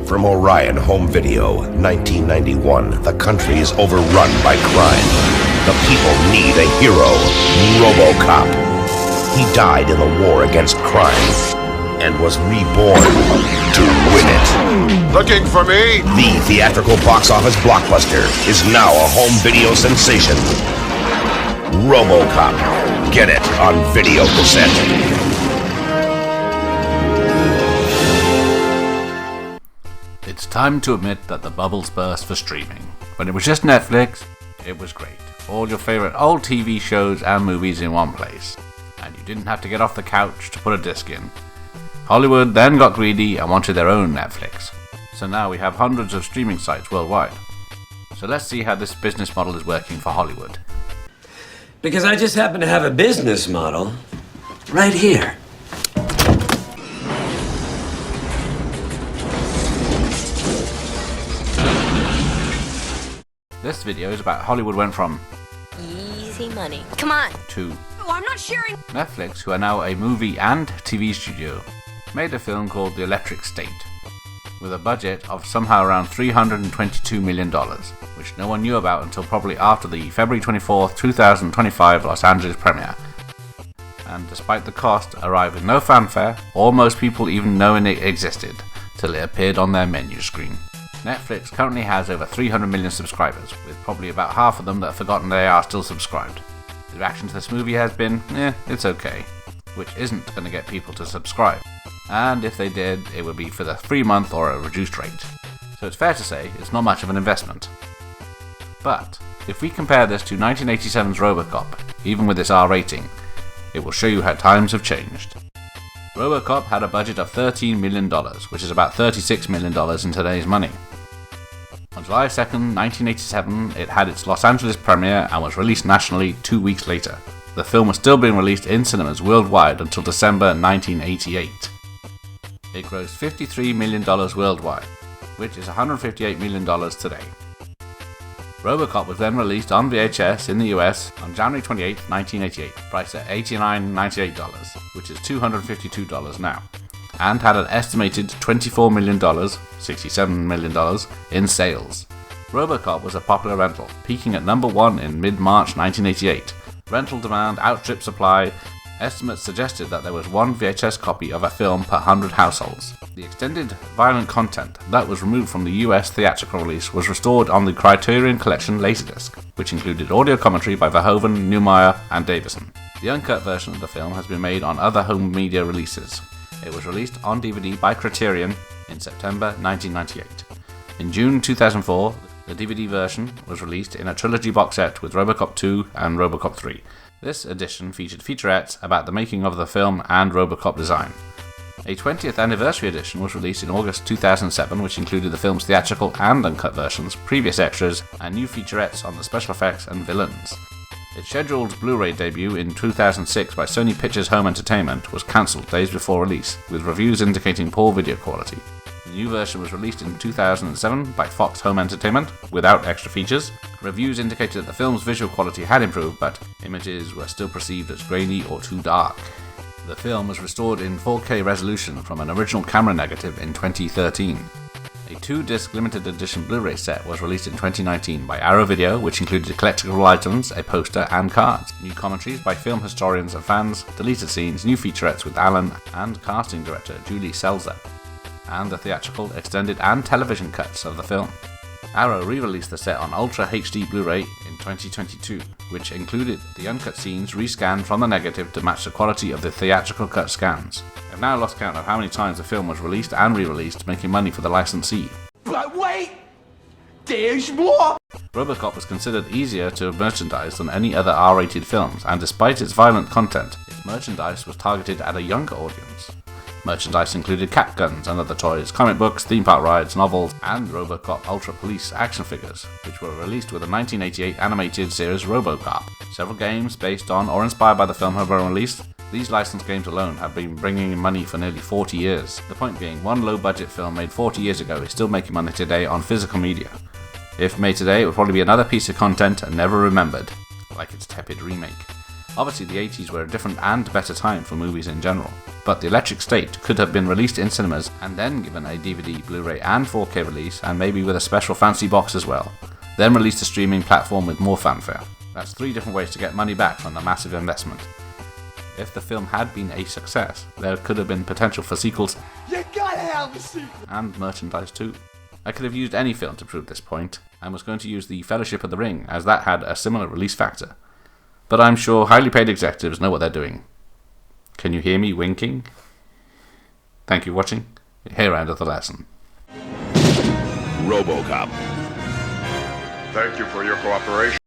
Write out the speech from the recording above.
From Orion Home Video, 1991, the country is overrun by crime. The people need a hero, Robocop. He died in the war against crime and was reborn to win it. Looking for me? The theatrical box office blockbuster is now a home video sensation. Robocop. Get it on video cassette. It's time to admit that the bubbles burst for streaming. When it was just Netflix, it was great. All your favorite old TV shows and movies in one place. And you didn't have to get off the couch to put a disc in. Hollywood then got greedy and wanted their own Netflix. So now we have hundreds of streaming sites worldwide. So let's see how this business model is working for Hollywood. Because I just happen to have a business model right here. This video is about Hollywood went from easy money. Come on. To Oh, I'm not sharing. Netflix, who are now a movie and TV studio, made a film called The Electric State, with a budget of somehow around $322 million, which no one knew about until probably after the February 24th, 2025 Los Angeles premiere. And despite the cost, arrived with no fanfare, or most people even knowing it existed, till it appeared on their menu screen. Netflix currently has over 300 million subscribers, with probably about half of them that have forgotten they are still subscribed. The reaction to this movie has been, it's okay, which isn't going to get people to subscribe. And if they did, it would be for the free month or a reduced rate. So it's fair to say it's not much of an investment. But if we compare this to 1987's Robocop, even with its R rating, it will show you how times have changed. Robocop had a budget of $13 million, which is about $36 million in today's money. On July 2nd, 1987, it had its Los Angeles premiere and was released nationally 2 weeks later. The film was still being released in cinemas worldwide until December 1988. It grossed $53 million worldwide, which is $158 million today. Robocop was then released on VHS in the US on January 28, 1988, priced at $89.98, which is $252 now, and had an estimated $24 million, $67 million, in sales. Robocop was a popular rental, peaking at number 1 in mid-March 1988. Rental demand outstripped supply. Estimates suggested that there was one VHS copy of a film per 100 households. The extended violent content that was removed from the US theatrical release was restored on the Criterion Collection Laserdisc, which included audio commentary by Verhoeven, Neumeier, and Davison. The uncut version of the film has been made on other home media releases. It was released on DVD by Criterion in September 1998. In June 2004, the DVD version was released in a trilogy box set with Robocop 2 and Robocop 3. This edition featured featurettes about the making of the film and Robocop design. A 20th anniversary edition was released in August 2007, which included the film's theatrical and uncut versions, previous extras, and new featurettes on the special effects and villains. Its scheduled Blu-ray debut in 2006 by Sony Pictures Home Entertainment was cancelled days before release, with reviews indicating poor video quality. The new version was released in 2007 by Fox Home Entertainment, without extra features. Reviews indicated that the film's visual quality had improved, but images were still perceived as grainy or too dark. The film was restored in 4K resolution from an original camera negative in 2013. A 2-disc limited edition Blu-ray set was released in 2019 by Arrow Video, which included collectible items, a poster, and cards. New commentaries by film historians and fans, deleted scenes, new featurettes with Alan and casting director Julie Selzer, and the theatrical, extended, and television cuts of the film. Arrow re-released the set on Ultra HD Blu-ray in 2022, which included the uncut scenes rescanned from the negative to match the quality of the theatrical cut scans. I've now lost count of how many times the film was released and re-released, making money for the licensee. But wait! There's more! Robocop was considered easier to merchandise than any other R-rated films, and despite its violent content, its merchandise was targeted at a younger audience. Merchandise included cap guns and other toys, comic books, theme park rides, novels, and Robocop Ultra Police action figures, which were released with the 1988 animated series Robocop. Several games based on or inspired by the film have been released. These licensed games alone have been bringing in money for nearly 40 years. The point being, one low-budget film made 40 years ago is still making money today on physical media. If made today, it would probably be another piece of content and never remembered, like its tepid remake. Obviously the 80s were a different and better time for movies in general, but The Electric State could have been released in cinemas and then given a DVD, Blu-ray and 4K release, and maybe with a special fancy box as well, then released to streaming platform with more fanfare. That's 3 different ways to get money back from the massive investment. If the film had been a success, there could have been potential for sequels You gotta have a sequel. and merchandise too. I could have used any film to prove this point, and was going to use The Fellowship of the Ring, as that had a similar release factor. But I'm sure highly paid executives know what they're doing. Can you hear me winking? Thank you for watching. Here endeth the lesson. Robocop. Thank you for your cooperation.